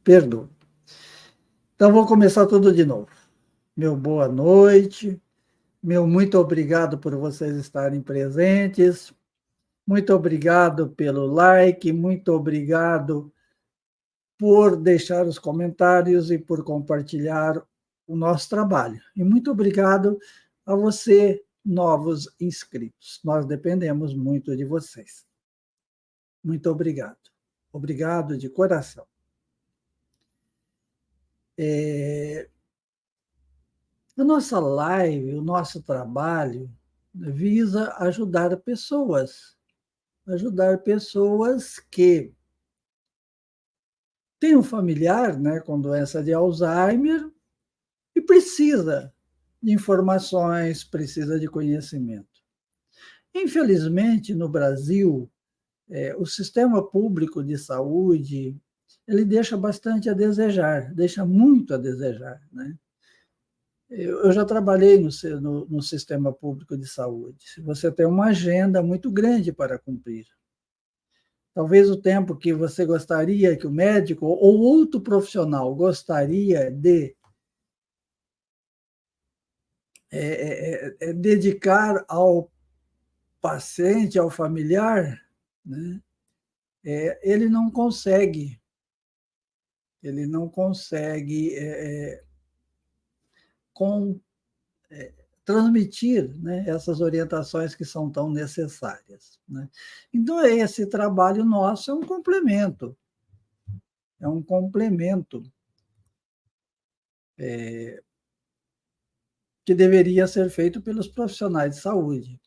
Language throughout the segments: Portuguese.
Perdoa. Então, vou começar tudo de novo. Meu boa noite, meu muito obrigado por vocês estarem presentes, muito obrigado pelo like, muito obrigado por deixar os comentários e por compartilhar o nosso trabalho. E muito obrigado a você, novos inscritos. Nós dependemos muito de vocês. Muito obrigado. Obrigado de coração. A nossa live, o nosso trabalho, visa ajudar pessoas que têm um familiar, né, com doença de Alzheimer e precisa de informações, precisa de conhecimento. Infelizmente, no Brasil, o sistema público de saúde, ele deixa bastante a desejar, deixa muito a desejar, né? Eu já trabalhei no sistema público de saúde. Você tem uma agenda muito grande para cumprir. Talvez o tempo que você gostaria, que o médico ou outro profissional gostaria de dedicar ao paciente, ao familiar, né? Ele não consegue, com transmitir, né, essas orientações que são tão necessárias, né? Então, esse trabalho nosso é um complemento, que deveria ser feito pelos profissionais de saúde.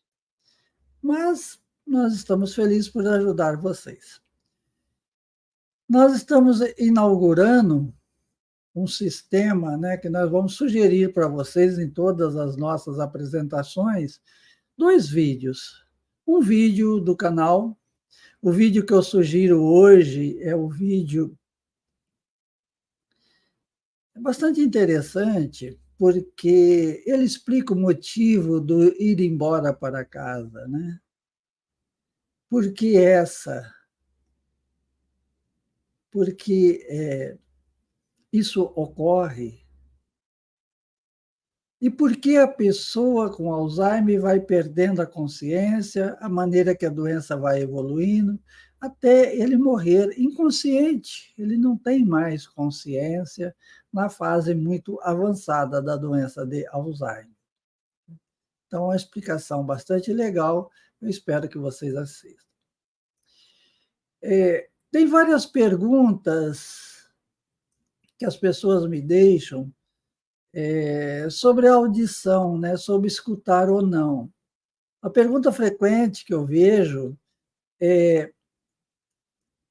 Mas nós estamos felizes por ajudar vocês. Nós estamos inaugurando um sistema, né, que nós vamos sugerir para vocês em todas as nossas apresentações, 2 vídeos. Um vídeo do canal. O vídeo que eu sugiro hoje é o vídeo bastante interessante, porque ele explica o motivo do ir embora para casa, né? Por que essa? Porque isso ocorre. E por que a pessoa com Alzheimer vai perdendo a consciência, a maneira que a doença vai evoluindo, até ele morrer inconsciente. Ele não tem mais consciência na fase muito avançada da doença de Alzheimer. Então, é uma explicação bastante legal, eu espero que vocês assistam. Tem várias perguntas que as pessoas me deixam sobre a audição, né, sobre escutar ou não. A pergunta frequente que eu vejo é: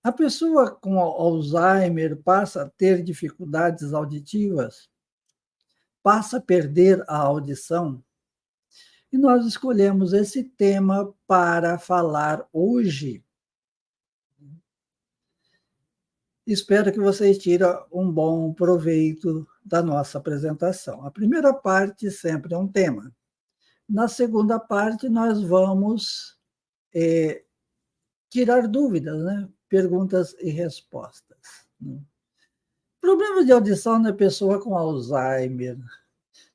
a pessoa com Alzheimer passa a ter dificuldades auditivas? Passa a perder a audição? E nós escolhemos esse tema para falar hoje. Espero que vocês tirem um bom proveito da nossa apresentação. A primeira parte sempre é um tema. Na segunda parte, nós vamos tirar dúvidas, né? Perguntas e respostas. Problemas de audição na pessoa com Alzheimer.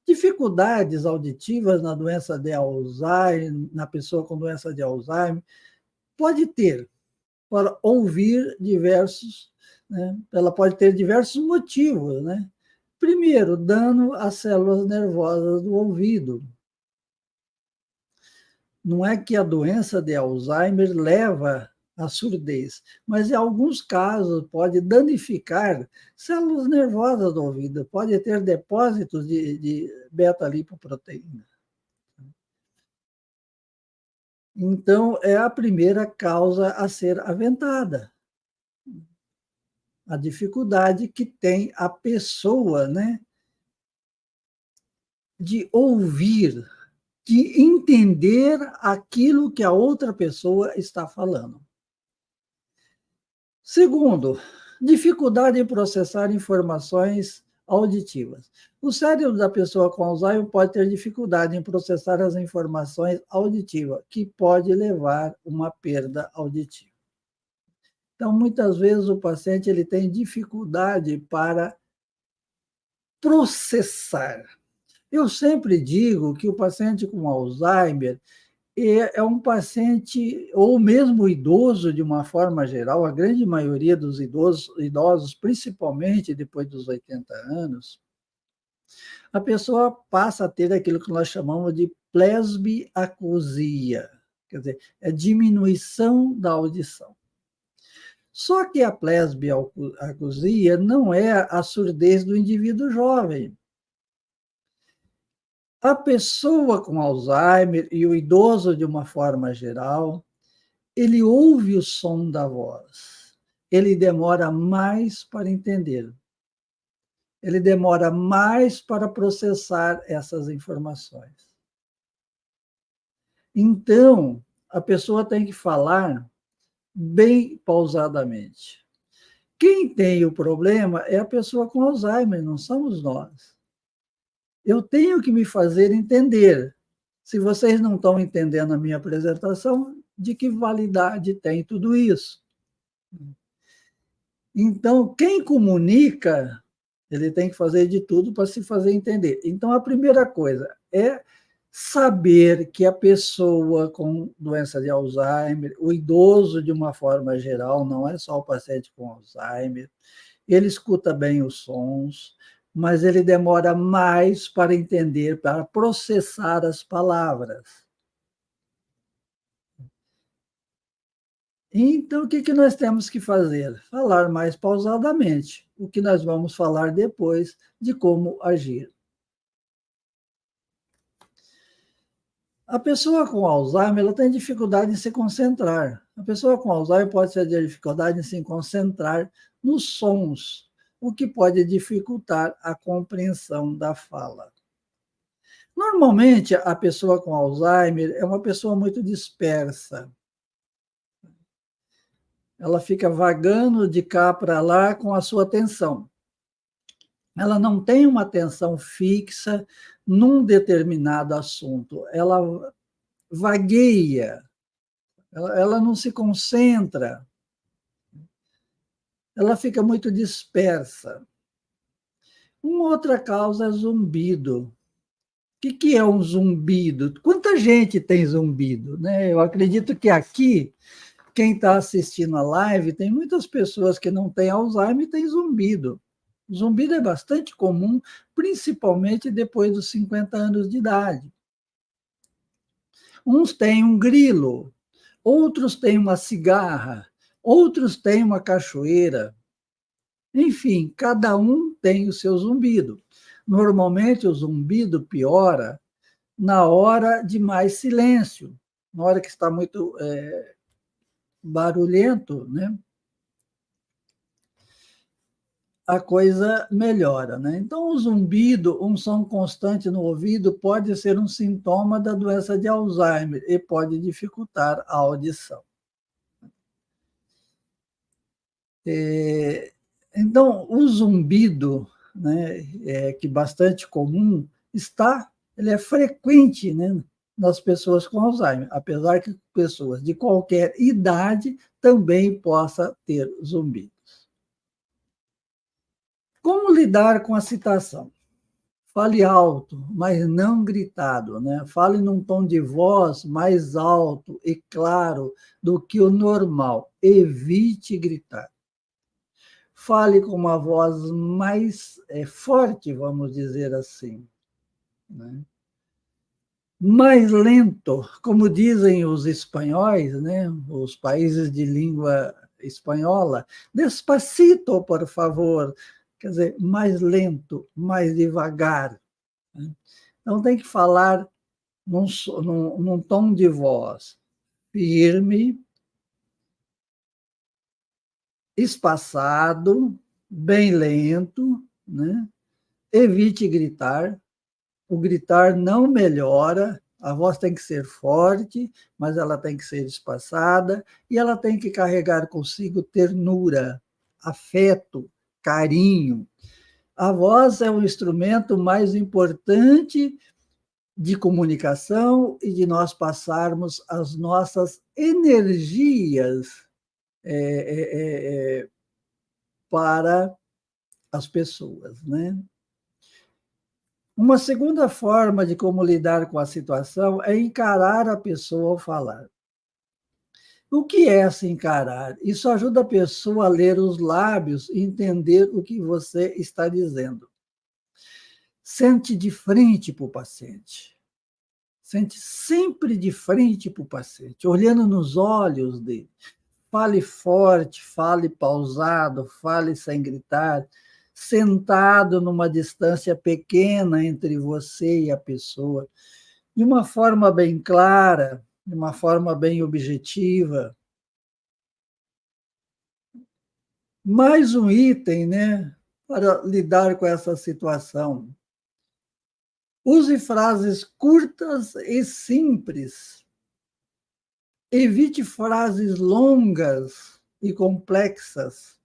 Dificuldades auditivas na doença de Alzheimer, na pessoa com doença de Alzheimer, pode ter, para ouvir diversos, né? Ela pode ter diversos motivos, né? Primeiro, dano às células nervosas do ouvido. Não é que a doença de Alzheimer leva à surdez, mas em alguns casos pode danificar células nervosas do ouvido, pode ter depósitos de beta-lipoproteína. Então, é a primeira causa a ser aventada. A dificuldade que tem a pessoa, né, de ouvir, de entender aquilo que a outra pessoa está falando. Segundo, dificuldade em processar informações auditivas. O cérebro da pessoa com Alzheimer pode ter dificuldade em processar as informações auditivas, que pode levar a uma perda auditiva. Então, muitas vezes, o paciente ele tem dificuldade para processar. Eu sempre digo que o paciente com Alzheimer é um paciente, ou mesmo o idoso, de uma forma geral, a grande maioria dos idosos, principalmente depois dos 80 anos, a pessoa passa a ter aquilo que nós chamamos de presbiacusia, quer dizer, é diminuição da audição. Só que a presbiacusia não é a surdez do indivíduo jovem. A pessoa com Alzheimer e o idoso, de uma forma geral, ele ouve o som da voz, ele demora mais para entender, ele demora mais para processar essas informações. Então, a pessoa tem que falar bem pausadamente. Quem tem o problema é a pessoa com Alzheimer, não somos nós. Eu tenho que me fazer entender. Se vocês não estão entendendo a minha apresentação, de que validade tem tudo isso? Então, quem comunica, ele tem que fazer de tudo para se fazer entender. Então, a primeira coisa é saber que a pessoa com doença de Alzheimer, o idoso de uma forma geral, não é só o paciente com Alzheimer, ele escuta bem os sons, mas ele demora mais para entender, para processar as palavras. Então, o que nós temos que fazer? Falar mais pausadamente, o que nós vamos falar depois de como agir. A pessoa com Alzheimer ela tem dificuldade em se concentrar. A pessoa com Alzheimer pode ter dificuldade em se concentrar nos sons, o que pode dificultar a compreensão da fala. Normalmente, a pessoa com Alzheimer é uma pessoa muito dispersa. Ela fica vagando de cá para lá com a sua atenção. Ela não tem uma atenção fixa num determinado assunto. Ela vagueia, ela não se concentra, ela fica muito dispersa. Uma outra causa é zumbido. O que é um zumbido? Quanta gente tem zumbido, né? Eu acredito que aqui, quem está assistindo a live, tem muitas pessoas que não têm Alzheimer e têm zumbido. O zumbido é bastante comum, principalmente depois dos 50 anos de idade. Uns têm um grilo, outros têm uma cigarra, outros têm uma cachoeira. Enfim, cada um tem o seu zumbido. Normalmente, o zumbido piora na hora de mais silêncio, na hora que está muito barulhento, né? A coisa melhora, né? Então, o zumbido, um som constante no ouvido, pode ser um sintoma da doença de Alzheimer e pode dificultar a audição. Então, o zumbido, né, que é bastante comum, ele é frequente, né, nas pessoas com Alzheimer, apesar que pessoas de qualquer idade também possam ter zumbidos. Como lidar com a citação? Fale alto, mas não gritado, né? Fale num tom de voz mais alto e claro do que o normal. Evite gritar. Fale com uma voz mais forte, vamos dizer assim, né? Mais lento, como dizem os espanhóis, né? Os países de língua espanhola, despacito, por favor. Quer dizer, mais lento, mais devagar, né? Então, tem que falar num tom de voz firme, espaçado, bem lento, né? Evite gritar. O gritar não melhora, a voz tem que ser forte, mas ela tem que ser espaçada e ela tem que carregar consigo ternura, afeto, carinho. A voz é o instrumento mais importante de comunicação e de nós passarmos as nossas energias para as pessoas, né? Uma segunda forma de como lidar com a situação é encarar a pessoa ao falar. O que é se encarar? Isso ajuda a pessoa a ler os lábios e entender o que você está dizendo. Sente de frente para o paciente. Sente sempre de frente para o paciente, olhando nos olhos dele. Fale forte, fale pausado, fale sem gritar, sentado numa distância pequena entre você e a pessoa, de uma forma bem clara, de uma forma bem objetiva. Mais um item, né, para lidar com essa situação. Use frases curtas e simples. Evite frases longas e complexas.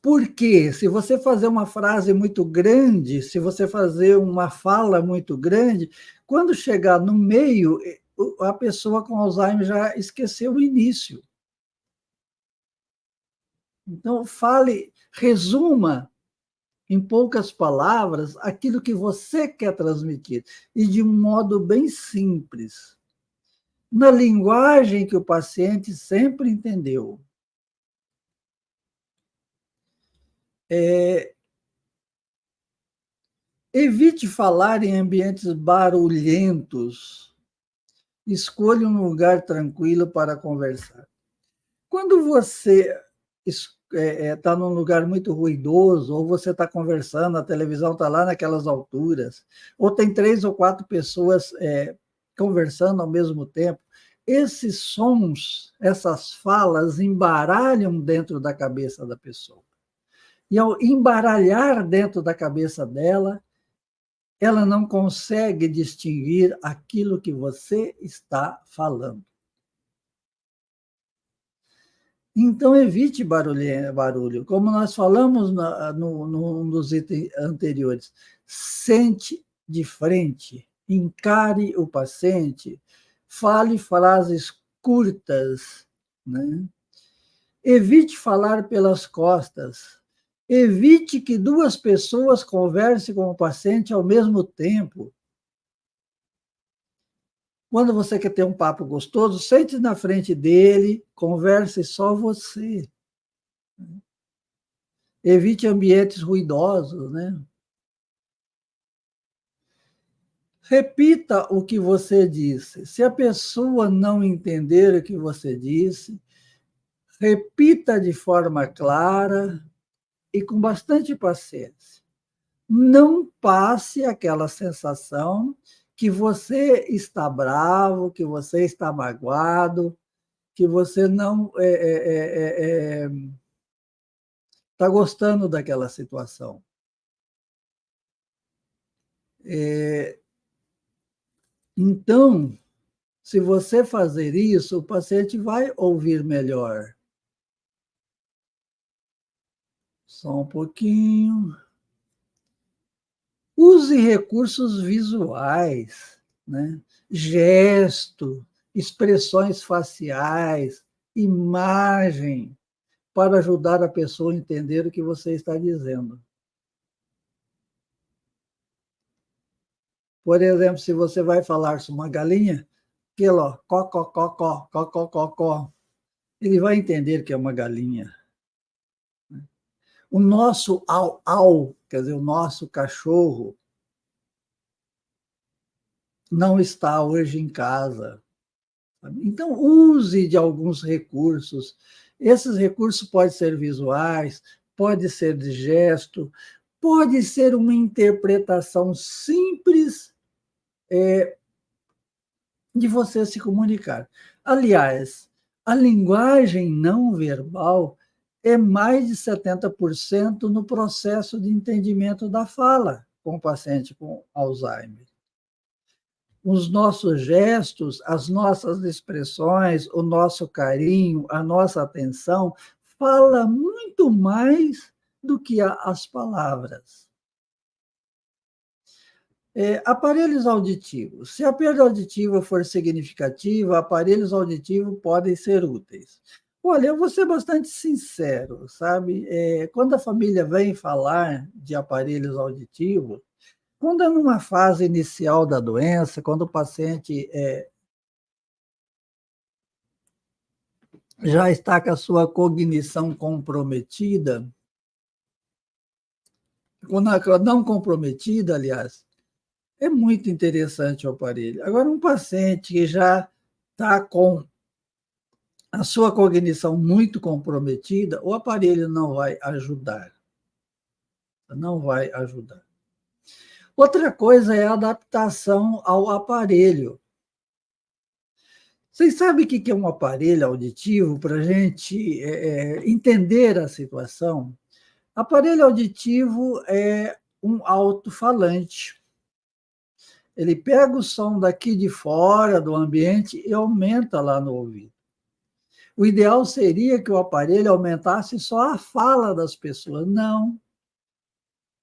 Porque se você fazer uma frase muito grande, se você fazer uma fala muito grande, quando chegar no meio, a pessoa com Alzheimer já esqueceu o início. Então, fale, resuma em poucas palavras aquilo que você quer transmitir e de um modo bem simples, na linguagem que o paciente sempre entendeu. Evite falar em ambientes barulhentos. Escolha um lugar tranquilo para conversar. Quando você está num lugar muito ruidoso, ou você está conversando, a televisão está lá naquelas alturas, ou tem 3 ou 4 pessoas conversando ao mesmo tempo, esses sons, essas falas embaralham dentro da cabeça da pessoa. E ao embaralhar dentro da cabeça dela, ela não consegue distinguir aquilo que você está falando. Então, evite barulho. Como nós falamos num dos itens anteriores, sente de frente, encare o paciente, fale frases curtas, né? Evite falar pelas costas. Evite que 2 pessoas conversem com o paciente ao mesmo tempo. Quando você quer ter um papo gostoso, sente na frente dele, converse só você. Evite ambientes ruidosos, né? Repita o que você disse. Se a pessoa não entender o que você disse, repita de forma clara e com bastante paciência. Não passe aquela sensação que você está bravo, que você está magoado, que você não está gostando daquela situação. Então, se você fazer isso, o paciente vai ouvir melhor. Só um pouquinho. Use recursos visuais, né? Gesto, expressões faciais, imagem, para ajudar a pessoa a entender o que você está dizendo. Por exemplo, se você vai falar sobre uma galinha, aquilo, ó, có, có, có, có, có, có, có, có, ele vai entender que é uma galinha. O nosso au-au, quer dizer, o nosso cachorro, não está hoje em casa. Então, use de alguns recursos. Esses recursos podem ser visuais, pode ser de gesto, pode ser uma interpretação simples de você se comunicar. Aliás, a linguagem não verbal é mais de 70% no processo de entendimento da fala com o paciente com Alzheimer. Os nossos gestos, as nossas expressões, o nosso carinho, a nossa atenção, fala muito mais do que as palavras. Aparelhos auditivos. Se a perda auditiva for significativa, aparelhos auditivos podem ser úteis. Olha, eu vou ser bastante sincero, sabe? Quando a família vem falar de aparelhos auditivos, quando é numa fase inicial da doença, quando o paciente já está com a sua cognição comprometida, quando não comprometida, aliás, é muito interessante o aparelho. Agora, um paciente que já está com a sua cognição muito comprometida, o aparelho não vai ajudar. Não vai ajudar. Outra coisa é a adaptação ao aparelho. Vocês sabem o que é um aparelho auditivo para a gente entender a situação? Aparelho auditivo é um alto-falante. Ele pega o som daqui de fora do ambiente e aumenta lá no ouvido. O ideal seria que o aparelho aumentasse só a fala das pessoas. Não.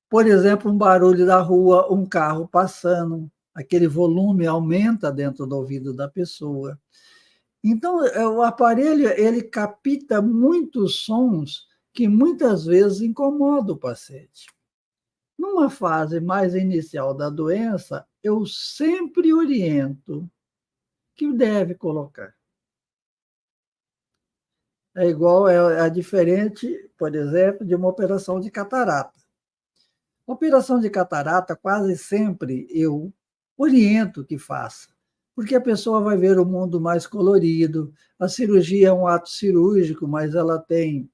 Por exemplo, um barulho da rua, um carro passando, aquele volume aumenta dentro do ouvido da pessoa. Então, o aparelho, ele capta muitos sons que muitas vezes incomodam o paciente. Numa fase mais inicial da doença, eu sempre oriento que deve colocar. É igual, é diferente, por exemplo, de uma operação de catarata. Operação de catarata, quase sempre eu oriento que faça, porque a pessoa vai ver o mundo mais colorido. A cirurgia é um ato cirúrgico, mas ela tem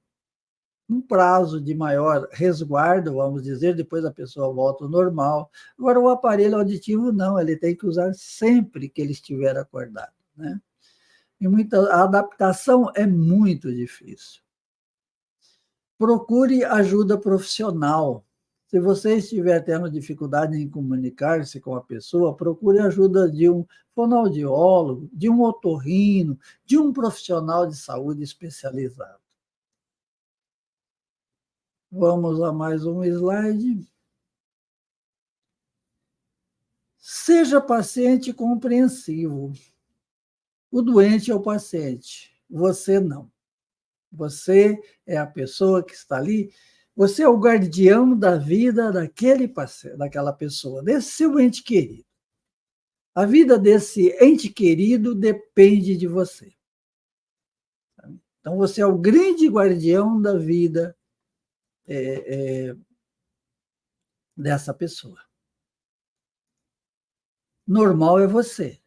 um prazo de maior resguardo, vamos dizer, depois a pessoa volta ao normal. Agora, o aparelho auditivo não, ele tem que usar sempre que ele estiver acordado, né? E a adaptação é muito difícil. Procure ajuda profissional. Se você estiver tendo dificuldade em comunicar-se com a pessoa, procure ajuda de um fonoaudiólogo, de um otorrino, de um profissional de saúde especializado. Vamos a mais um slide. Seja paciente compreensivo. O doente é o paciente, você não. Você é a pessoa que está ali, você é o guardião da vida daquela pessoa, desse seu ente querido. A vida desse ente querido depende de você. Então, você é o grande guardião da vida dessa pessoa. Normal é você.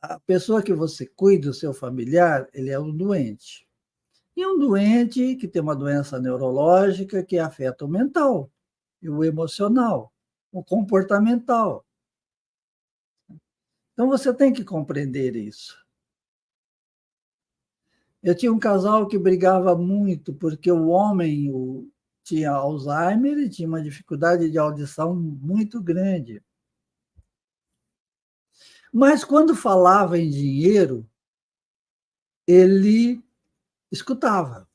A pessoa que você cuida, o seu familiar, ele é um doente. E um doente que tem uma doença neurológica que afeta o mental, e o emocional, o comportamental. Então, você tem que compreender isso. Eu tinha um casal que brigava muito, porque o homem tinha Alzheimer e tinha uma dificuldade de audição muito grande. Mas, quando falava em dinheiro, ele escutava.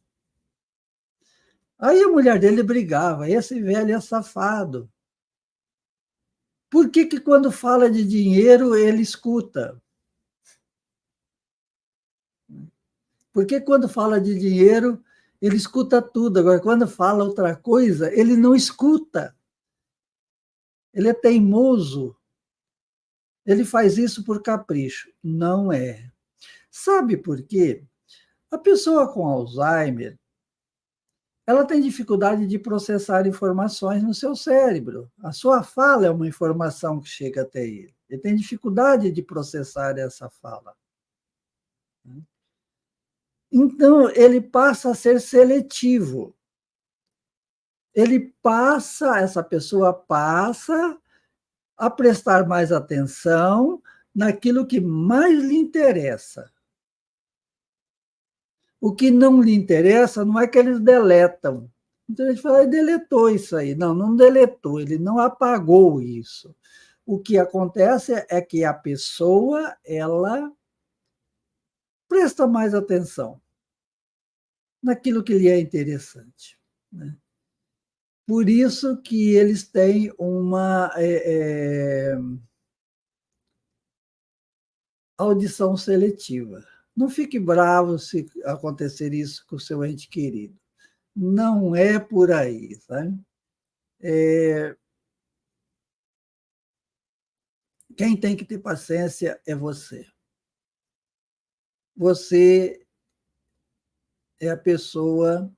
Aí a mulher dele brigava, esse velho é safado. Por que que quando fala de dinheiro ele escuta? Porque quando fala de dinheiro ele escuta tudo, agora quando fala outra coisa ele não escuta. Ele é teimoso. Ele faz isso por capricho. Não é. Sabe por quê? A pessoa com Alzheimer, ela tem dificuldade de processar informações no seu cérebro. A sua fala é uma informação que chega até ele. Ele tem dificuldade de processar essa fala. Então, ele passa a ser seletivo. Essa pessoa passa a prestar mais atenção naquilo que mais lhe interessa. O que não lhe interessa não é que eles deletam. Então, a gente fala, ele deletou isso aí. Não, não deletou, ele não apagou isso. O que acontece é que a pessoa, ela presta mais atenção naquilo que lhe é interessante, né? Por isso que eles têm uma audição seletiva. Não fique bravo se acontecer isso com o seu ente querido. Não é por aí, sabe? Quem tem que ter paciência é você. Você é a pessoa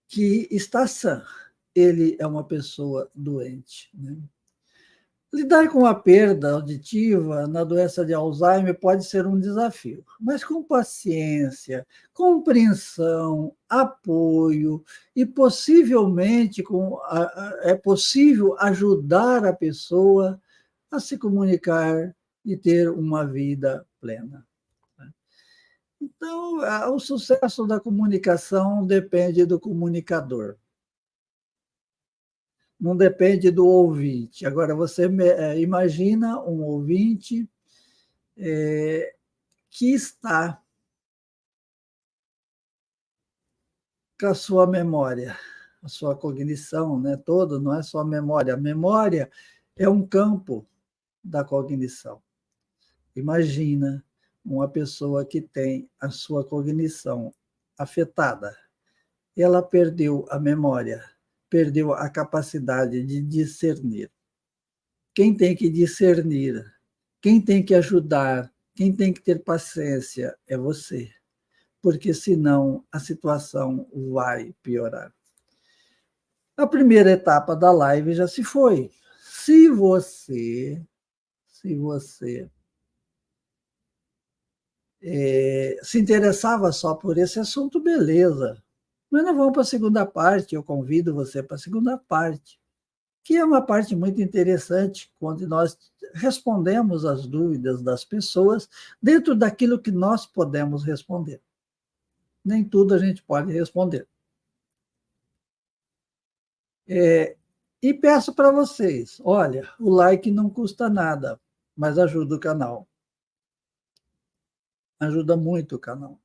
que está sã. Ele é uma pessoa doente, né? Lidar com a perda auditiva na doença de Alzheimer pode ser um desafio, mas com paciência, compreensão, apoio e possivelmente é possível ajudar a pessoa a se comunicar e ter uma vida plena. Então, o sucesso da comunicação depende do comunicador, não depende do ouvinte. Agora, você imagina um ouvinte que está com a sua memória, a sua cognição, né, toda, não é só memória. A memória é um campo da cognição. Imagina uma pessoa que tem a sua cognição afetada. Ela perdeu a memória, perdeu a capacidade de discernir. Quem tem que discernir, quem tem que ajudar, quem tem que ter paciência é você, porque senão a situação vai piorar. A primeira etapa da live já se foi. Se você se interessava só por esse assunto, beleza. Mas nós vamos para a segunda parte, eu convido você para a segunda parte, que é uma parte muito interessante, onde nós respondemos as dúvidas das pessoas dentro daquilo que nós podemos responder. Nem tudo a gente pode responder. E peço para vocês, olha, o like não custa nada, mas ajuda o canal. Ajuda muito o canal.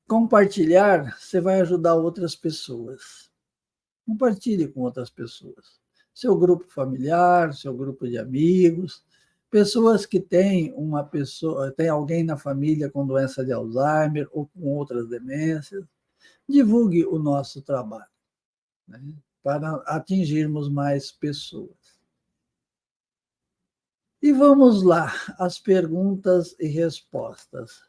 Compartilhar, você vai ajudar outras pessoas. Compartilhe com outras pessoas. Seu grupo familiar, seu grupo de amigos, pessoas que têm tem alguém na família com doença de Alzheimer ou com outras demências. Divulgue o nosso trabalho, né, para atingirmos mais pessoas. E vamos lá, as perguntas e respostas.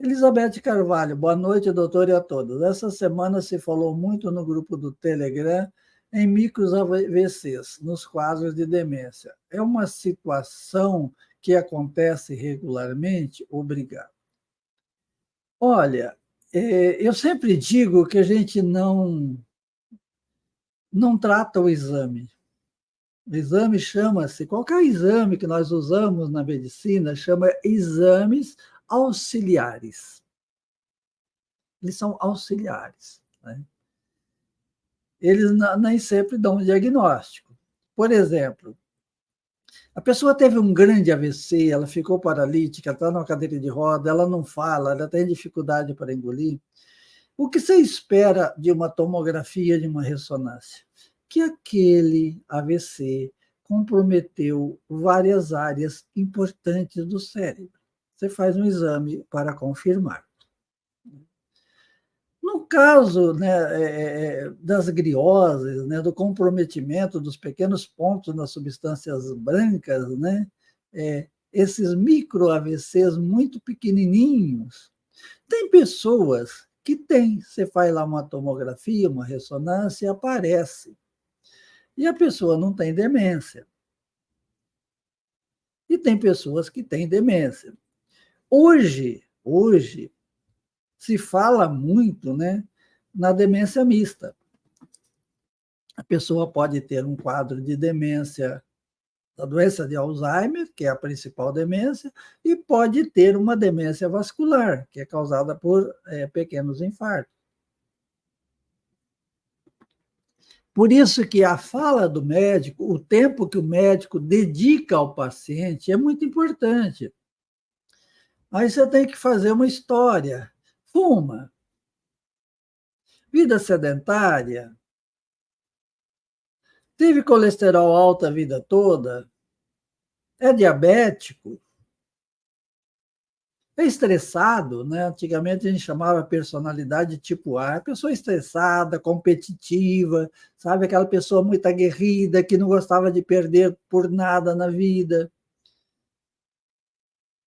Elizabeth Carvalho, boa noite, doutor, e a todos. Essa semana se falou muito no grupo do Telegram em micros AVCs, nos quadros de demência. É uma situação que acontece regularmente? Obrigado. Olha, eu sempre digo que a gente não trata o exame. O exame chama-se, qualquer exame que nós usamos na medicina, chama exames auxiliares. Eles são auxiliares, né? Eles nem sempre dão um diagnóstico. Por exemplo, a pessoa teve um grande AVC, ela ficou paralítica, está numa cadeira de roda, ela não fala, ela tem dificuldade para engolir. O que você espera de uma tomografia, de uma ressonância? Que aquele AVC comprometeu várias áreas importantes do cérebro. Você faz um exame para confirmar. No caso, né, das grioses, né, do comprometimento dos pequenos pontos nas substâncias brancas, né, esses micro-AVCs muito pequenininhos, tem pessoas que têm. Você faz lá uma tomografia, uma ressonância, aparece. E a pessoa não tem demência. E tem pessoas que têm demência. Hoje se fala muito, né, na demência mista. A pessoa pode ter um quadro de demência, da doença de Alzheimer, que é a principal demência, e pode ter uma demência vascular, que é causada por pequenos infartos. Por isso que a fala do médico, o tempo que o médico dedica ao paciente é muito importante. Aí você tem que fazer uma história. fuma, vida sedentária, teve colesterol alto a vida toda, é diabético, é estressado, né? Antigamente a gente chamava personalidade tipo A, pessoa estressada, competitiva, sabe? Aquela pessoa muito aguerrida, que não gostava de perder por nada na vida.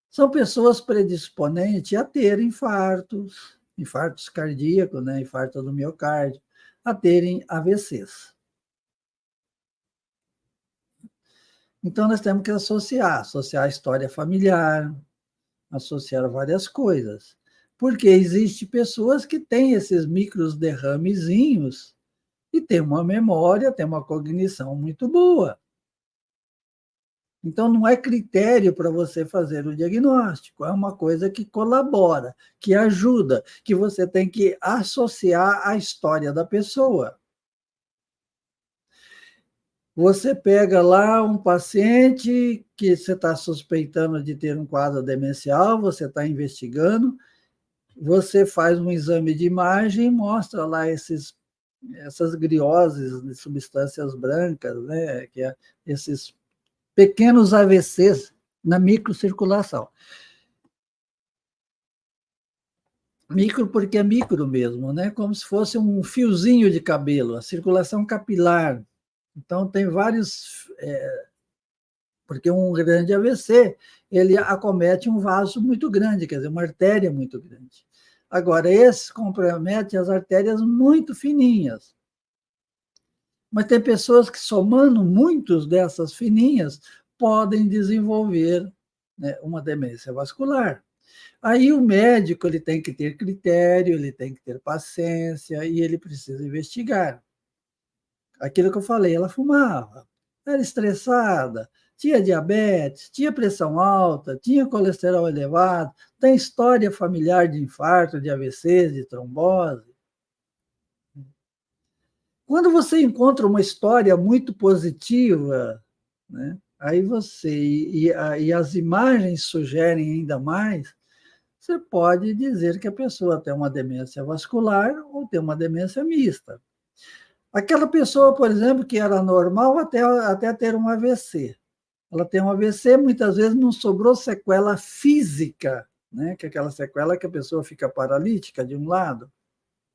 São pessoas predisponentes a ter infartos, infartos cardíacos, né? Infarto do miocárdio, a terem AVCs. Então, nós temos que associar a história familiar, associar várias coisas. Porque existem pessoas que têm esses micros derramezinhos e têm uma memória, têm uma cognição muito boa. Então, não é critério para você fazer o diagnóstico, é uma coisa que colabora, que ajuda, que você tem que associar à história da pessoa. Você pega lá um paciente que você está suspeitando de ter um quadro demencial, você está investigando, você faz um exame de imagem e mostra lá essas grioses de substâncias brancas, né, que é esses pequenos AVCs na microcirculação. Micro porque é micro mesmo, né? Como se fosse um fiozinho de cabelo, a circulação capilar. Então, tem vários. Porque um grande AVC, ele acomete um vaso muito grande, quer dizer, uma artéria muito grande. Agora, esse compromete as artérias muito fininhas. Mas tem pessoas que, somando muitos dessas fininhas, podem desenvolver, né, uma demência vascular. Aí o médico ele tem que ter critério, ele tem que ter paciência e ele precisa investigar. Aquilo que eu falei, ela fumava, era estressada, tinha diabetes, tinha pressão alta, tinha colesterol elevado, tem história familiar de infarto, de AVCs, de trombose. Quando você encontra uma história muito positiva, né, aí e as imagens sugerem ainda mais, você pode dizer que a pessoa tem uma demência vascular ou tem uma demência mista. Aquela pessoa, por exemplo, que era normal até ter um AVC. Ela tem um AVC, muitas vezes não sobrou sequela física, né? Que é aquela sequela que a pessoa fica paralítica de um lado,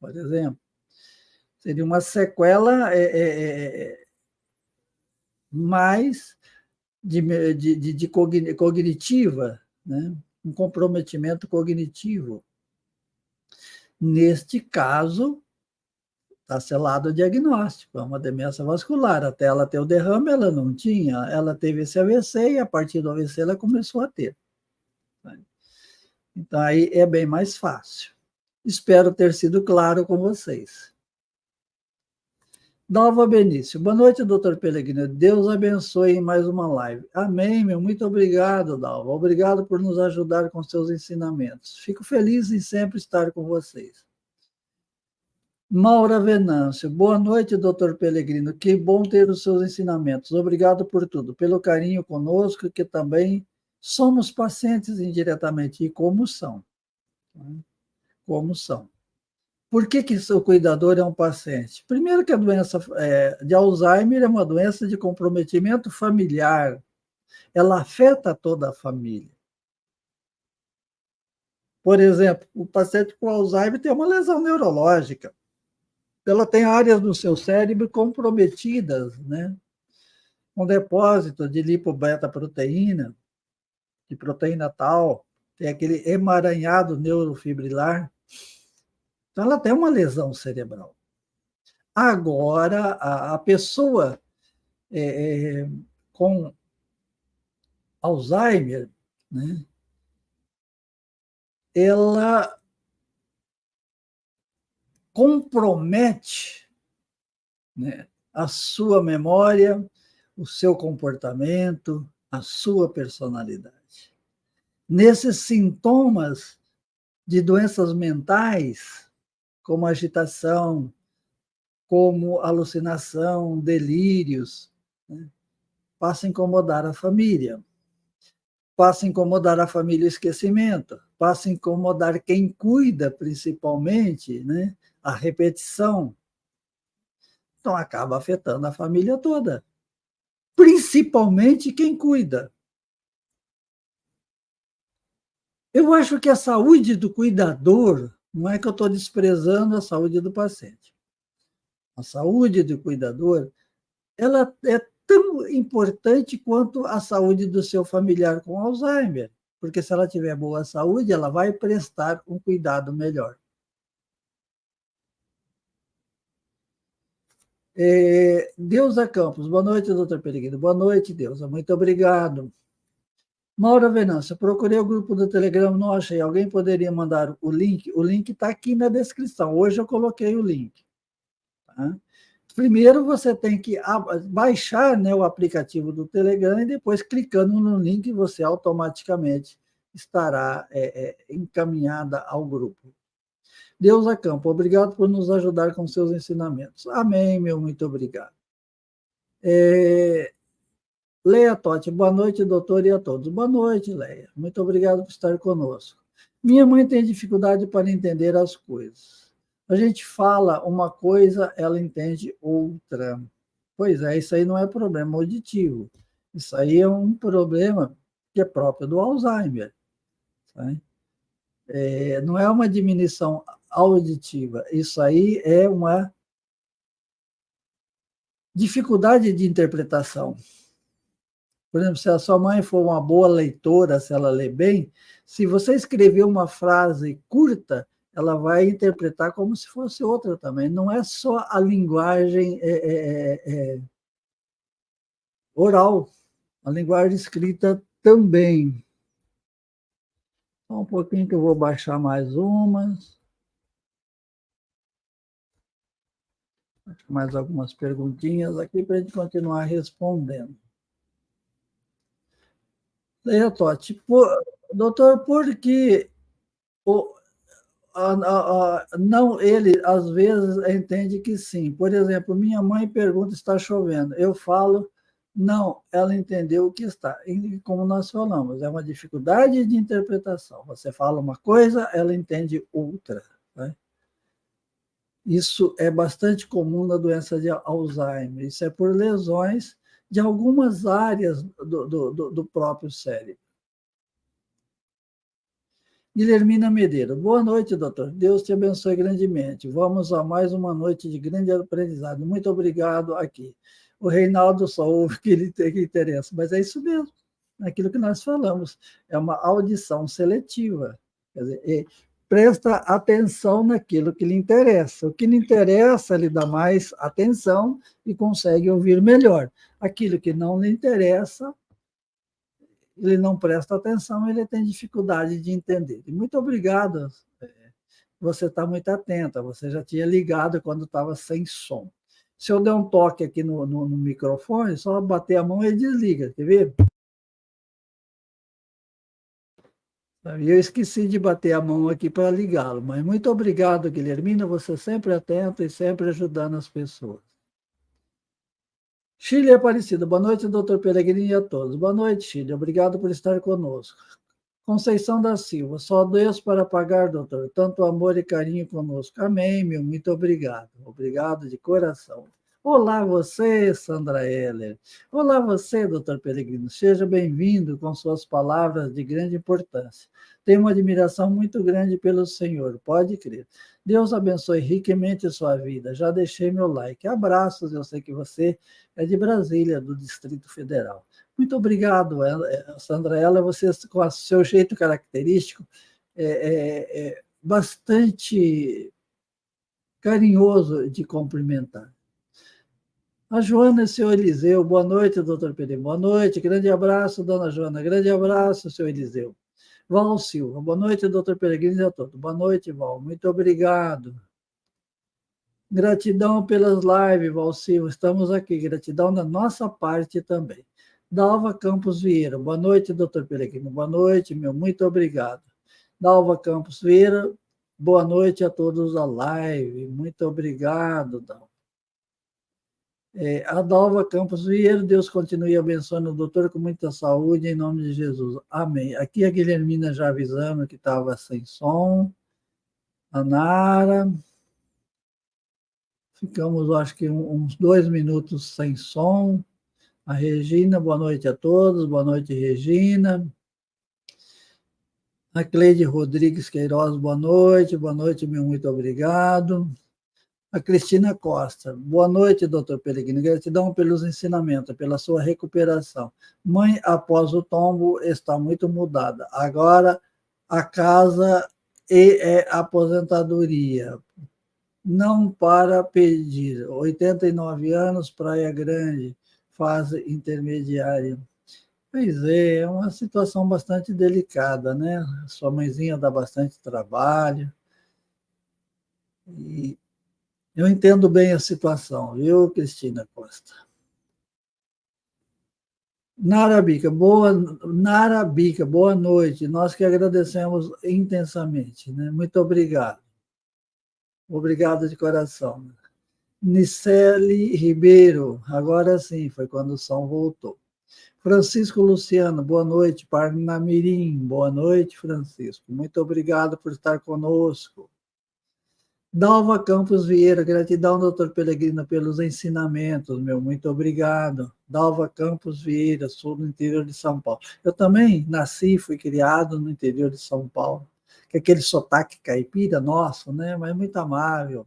por exemplo. Seria uma sequela mais cognitiva, né? Um comprometimento cognitivo. Neste caso, está selado o diagnóstico, é uma demência vascular. Até ela ter o derrame, ela não tinha, ela teve esse AVC e a partir do AVC ela começou a ter. Então aí é bem mais fácil. Espero ter sido claro com vocês. Dalva Benício. Boa noite, doutor Pellegrino. Deus abençoe em mais uma live. Amém, meu. Muito obrigado, Dalva. Obrigado por nos ajudar com seus ensinamentos. Fico feliz em sempre estar com vocês. Maura Venâncio. Boa noite, doutor Pellegrino. Que bom ter os seus ensinamentos. Obrigado por tudo, pelo carinho conosco, que também somos pacientes indiretamente. E como são? Como são? Por que o cuidador é um paciente? Primeiro que a doença de Alzheimer é uma doença de comprometimento familiar. Ela afeta toda a família. Por exemplo, o paciente com Alzheimer tem uma lesão neurológica. Ela tem áreas do seu cérebro comprometidas, né? Um depósito de lipobeta-proteína, de proteína tal, tem aquele emaranhado neurofibrilar. Então, ela tem uma lesão cerebral. Agora, a pessoa com Alzheimer, né, ela compromete, né, a sua memória, o seu comportamento, a sua personalidade. Nesses sintomas de doenças mentais, como agitação, como alucinação, delírios, né, passa a incomodar a família. Passa a incomodar a família o esquecimento. passa a incomodar quem cuida, principalmente, né? A repetição. Então, acaba afetando a família toda, principalmente quem cuida. Eu acho que a saúde do cuidador, não é que eu estou desprezando a saúde do paciente. A saúde do cuidador, ela é tão importante quanto a saúde do seu familiar com Alzheimer, porque se ela tiver boa saúde, ela vai prestar um cuidado melhor. Deusa Campos, boa noite, doutor Peregrino. Boa noite, Deusa, muito obrigado. Maura Venâncio, procurei o grupo do Telegram, não achei. Alguém poderia mandar o link? O link está aqui na descrição. Hoje eu coloquei o link. Tá? Primeiro você tem que baixar, né, o aplicativo do Telegram e depois, clicando no link, você automaticamente estará encaminhada ao grupo. Deusa Campo, obrigado por nos ajudar com seus ensinamentos. Amém, meu muito obrigado. Leia Totti, boa noite, doutor, e a todos. Boa noite, Leia. Muito obrigado por estar conosco. Minha mãe tem dificuldade para entender as coisas. A gente fala uma coisa, ela entende outra. Pois é, isso aí não é problema auditivo. Isso aí é um problema que é próprio do Alzheimer. Sabe? Não é uma diminuição auditiva. Isso aí é uma dificuldade de interpretação. Por exemplo, se a sua mãe for uma boa leitora, se ela lê bem, se você escrever uma frase curta, ela vai interpretar como se fosse outra também. Não é só a linguagem oral, a linguagem escrita também. Só um pouquinho que eu vou baixar mais umas. Mais algumas perguntinhas aqui para a gente continuar respondendo. Leia, Totti, doutor, por que não, ele às vezes entende que sim. Por exemplo, minha mãe pergunta se está chovendo. Eu falo, não, ela entendeu o que está. E como nós falamos, é uma dificuldade de interpretação. Você fala uma coisa, ela entende outra. Né? Isso é bastante comum na doença de Alzheimer. Isso é por lesões de algumas áreas do próprio cérebro. Guilhermina Medeiros, boa noite, doutor. Deus te abençoe grandemente. Vamos a mais uma noite de grande aprendizado. Muito obrigado aqui. O Reinaldo só ouve que lhe interessa, mas é isso mesmo, aquilo que nós falamos. É uma audição seletiva. Quer dizer, presta atenção naquilo que lhe interessa. O que lhe interessa, ele dá mais atenção e consegue ouvir melhor. Aquilo que não lhe interessa, ele não presta atenção, ele tem dificuldade de entender. E muito obrigado, você está muito atenta, você já tinha ligado quando estava sem som. Se eu der um toque aqui no microfone, só bater a mão e desliga, quer ver? E eu esqueci de bater a mão aqui para ligá-lo, mas muito obrigado, Guilhermina, você sempre atenta e sempre ajudando as pessoas. Chile Aparecida, boa noite, doutor Peregrini e a todos. Boa noite, Chile, obrigado por estar conosco. Conceição da Silva, só Deus para pagar, doutor, tanto amor e carinho conosco. Amém, meu, muito obrigado. Obrigado de coração. Olá você, Sandra Heller. Olá você, doutor Peregrino. Seja bem-vindo com suas palavras de grande importância. Tenho uma admiração muito grande pelo Senhor, pode crer. Deus abençoe riquamente a sua vida. Já deixei meu like. Abraços, eu sei que você é de Brasília, do Distrito Federal. Muito obrigado, Sandra Ela, você com o seu jeito característico, bastante carinhoso de cumprimentar. A Joana e o senhor Eliseu, boa noite, doutor Pedro. Boa noite, grande abraço, dona Joana, grande abraço, senhor Eliseu. Val Silva, boa noite, doutor Peregrino e a todos. Boa noite, Val, muito obrigado. Gratidão pelas lives, Val Silva, estamos aqui, gratidão da nossa parte também. Dalva Campos Vieira, boa noite, doutor Peregrino, boa noite, meu, muito obrigado. Dalva Campos Vieira, boa noite a todos da live, muito obrigado, Dalva. Adalva Campos Vieira, Deus continue abençoando o doutor com muita saúde, em nome de Jesus. Amém. Aqui a Guilhermina já avisando que estava sem som. A Nara. Ficamos, acho que, uns 2 minutos sem som. A Regina, boa noite a todos. Boa noite, Regina. A Cleide Rodrigues Queiroz, boa noite. Boa noite, meu muito obrigado. A Cristina Costa. Boa noite, doutor Peregrino. Gratidão pelos ensinamentos, pela sua recuperação. Mãe, após o tombo, está muito mudada. Agora, a casa e aposentadoria. Não para pedir. 89 anos, Praia Grande, fase intermediária. Pois é uma situação bastante delicada, né? Sua mãezinha dá bastante trabalho. E eu entendo bem a situação, viu, Cristina Costa? Narabica, boa noite. Nós que agradecemos intensamente, né? Muito obrigado. Obrigado de coração. Nicele Ribeiro, agora sim, foi quando o som voltou. Francisco Luciano, boa noite. Parnamirim, boa noite, Francisco. Muito obrigado por estar conosco. Dalva Campos Vieira, gratidão, doutor Peregrino, pelos ensinamentos, meu, muito obrigado. Dalva Campos Vieira, sou do interior de São Paulo. Eu também nasci, fui criado no interior de São Paulo, que é aquele sotaque caipira nosso, né? Mas muito amável.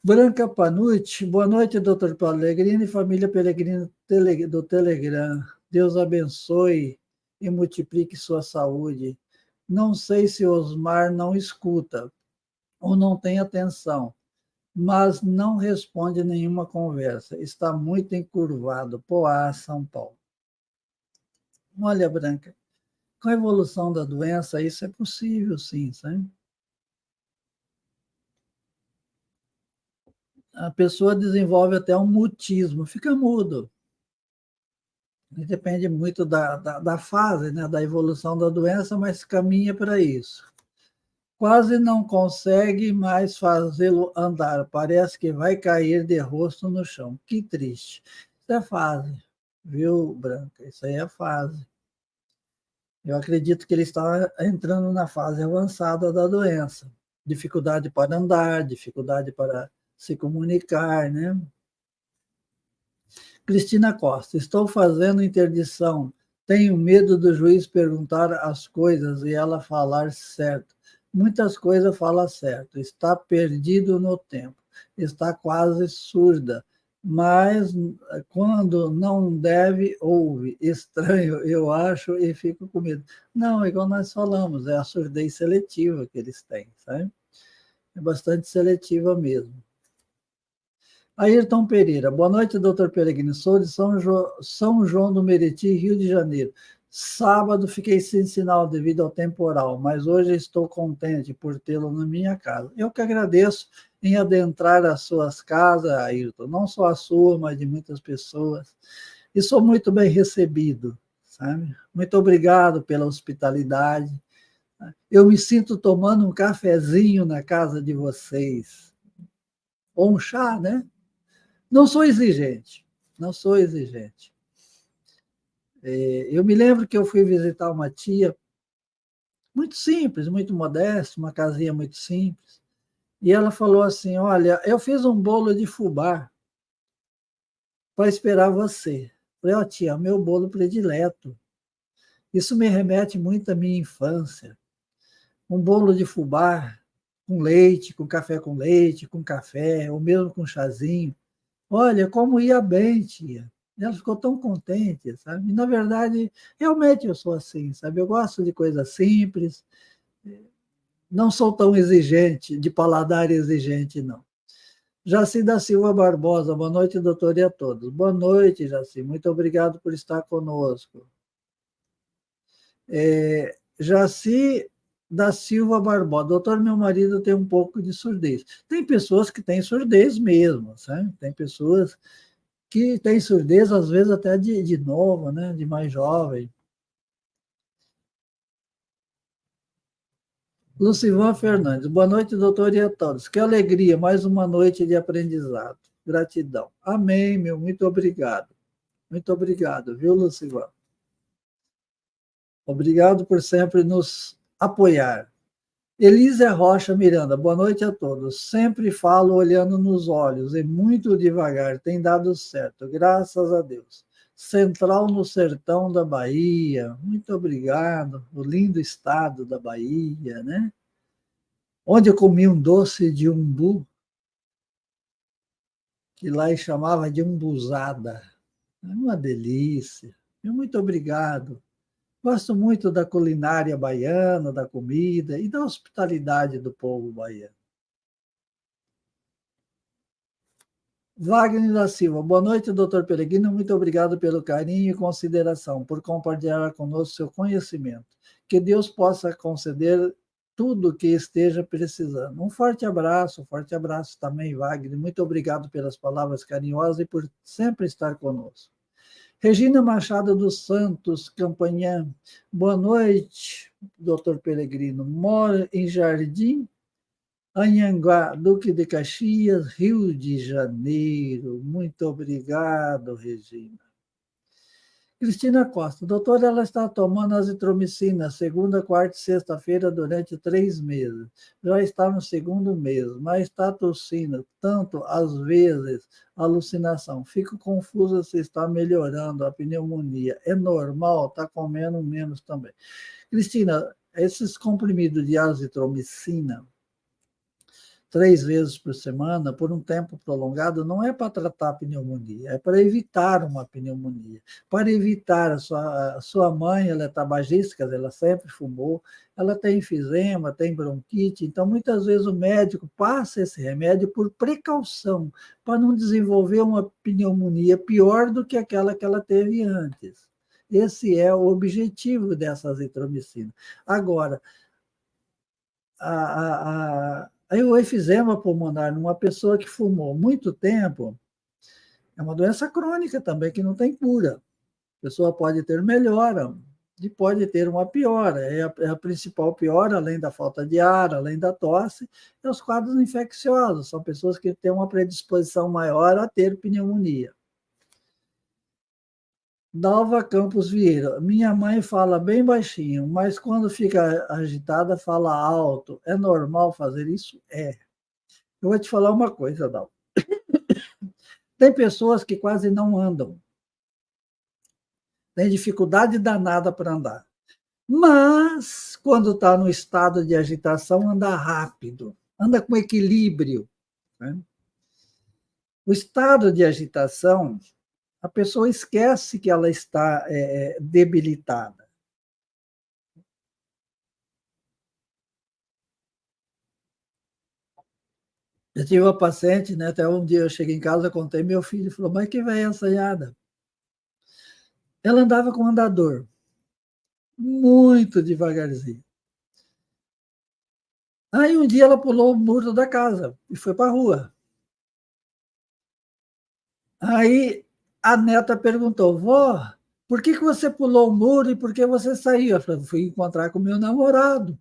Branca Panucci, boa noite, doutor Pellegrini e família Pellegrini do Telegram. Deus abençoe e multiplique sua saúde. Não sei se Osmar não escuta ou não tem atenção, mas não responde nenhuma conversa. Está muito encurvado. Poá, São Paulo. Olha, Branca, com a evolução da doença, isso é possível, sim, sabe? A pessoa desenvolve até um mutismo, fica mudo. Depende muito da fase, né, da evolução da doença, mas caminha para isso. Quase não consegue mais fazê-lo andar, parece que vai cair de rosto no chão. Que triste. Isso é fase, viu, Branca? Isso aí é fase. Eu acredito que ele está entrando na fase avançada da doença. Dificuldade para andar, dificuldade para se comunicar, né? Cristina Costa, estou fazendo interdição. Tenho medo do juiz perguntar as coisas e ela falar certo. Muitas coisas fala certo. Está perdido no tempo. Está quase surda. Mas quando não deve, ouve. Estranho, eu acho, e fico com medo. Não, igual nós falamos, é a surdez seletiva que eles têm, sabe? É bastante seletiva mesmo. Ayrton Pereira, boa noite, doutor Peregrino. Sou de São João do Meriti, Rio de Janeiro. Sábado fiquei sem sinal devido ao temporal, mas hoje estou contente por tê-lo na minha casa. Eu que agradeço em adentrar as suas casas, Ayrton, não só a sua, mas de muitas pessoas. E sou muito bem recebido, sabe? Muito obrigado pela hospitalidade. Eu me sinto tomando um cafezinho na casa de vocês. Ou um chá, né? Não sou exigente, não sou exigente. Eu me lembro que eu fui visitar uma tia, muito simples, muito modesta, uma casinha muito simples, e ela falou assim, olha, eu fiz um bolo de fubá para esperar você. Falei, ó, tia, meu bolo predileto. Isso me remete muito à minha infância. Um bolo de fubá com leite, com café, ou mesmo com chazinho. Olha, como ia bem, tia. Ela ficou tão contente, sabe? E, na verdade, realmente eu sou assim, sabe? Eu gosto de coisas simples, não sou tão exigente, de paladar exigente, não. Jaci da Silva Barbosa, boa noite, doutor, e a todos. Boa noite, Jaci, muito obrigado por estar conosco. Jaci da Silva Barbosa, doutor, meu marido tem um pouco de surdez. Tem pessoas que têm surdez mesmo, sabe? Tem pessoas que tem surdez, às vezes até de novo, né? De mais jovem. Lucivan Fernandes, boa noite, doutor, e a todos. Que alegria, mais uma noite de aprendizado. Gratidão. Amém, meu. Muito obrigado. Muito obrigado, viu, Lucivan? Obrigado por sempre nos apoiar. Elisa Rocha Miranda, boa noite a todos. Sempre falo olhando nos olhos e muito devagar, tem dado certo, graças a Deus. Central no sertão da Bahia, muito obrigado. O lindo estado da Bahia, né? Onde eu comi um doce de umbu, que lá chamava de umbuzada. É uma delícia. Muito obrigado. Gosto muito da culinária baiana, da comida e da hospitalidade do povo baiano. Wagner da Silva, boa noite, doutor Peregrino. Muito obrigado pelo carinho e consideração, por compartilhar conosco seu conhecimento. Que Deus possa conceder tudo o que esteja precisando. Um forte abraço também, Wagner. Muito obrigado pelas palavras carinhosas e por sempre estar conosco. Regina Machado dos Santos, Campanhã. Boa noite, doutor Peregrino. Moro em Jardim Anhanguá, Duque de Caxias, Rio de Janeiro. Muito obrigado, Regina. Cristina Costa, doutora, ela está tomando azitromicina segunda, quarta e sexta-feira durante 3 meses. Já está no segundo mês, mas está tossindo, tanto às vezes, alucinação. Fico confusa se está melhorando a pneumonia. É normal, está comendo menos também. Cristina, esses comprimidos de azitromicina, 3 vezes por semana, por um tempo prolongado, não é para tratar a pneumonia, é para evitar uma pneumonia, para evitar a sua mãe, ela é tabagista, ela sempre fumou, ela tem enfisema, tem bronquite, então muitas vezes o médico passa esse remédio por precaução, para não desenvolver uma pneumonia pior do que aquela que ela teve antes. Esse é o objetivo dessa azitromicina. Agora, aí o efizema pulmonar numa pessoa que fumou muito tempo é uma doença crônica também que não tem cura. A pessoa pode ter melhora e pode ter uma piora. É a principal piora, além da falta de ar, além da tosse, é os quadros infecciosos. São pessoas que têm uma predisposição maior a ter pneumonia. Dalva Campos Vieira. Minha mãe fala bem baixinho, mas quando fica agitada, fala alto. É normal fazer isso? É. Eu vou te falar uma coisa, Dalva. Tem pessoas que quase não andam. Tem dificuldade danada para andar. Mas, quando está no estado de agitação, anda rápido, anda com equilíbrio. Né? O estado de agitação, a pessoa esquece que ela está debilitada. Eu tive uma paciente, né, até um dia eu cheguei em casa, contei meu filho, falou, mas que velha assanhada. Ela andava com andador, muito devagarzinho. Aí um dia ela pulou o muro da casa e foi para a rua. Aí a neta perguntou, vó, por que você pulou o muro e por que você saiu? Eu falei, fui encontrar com meu namorado.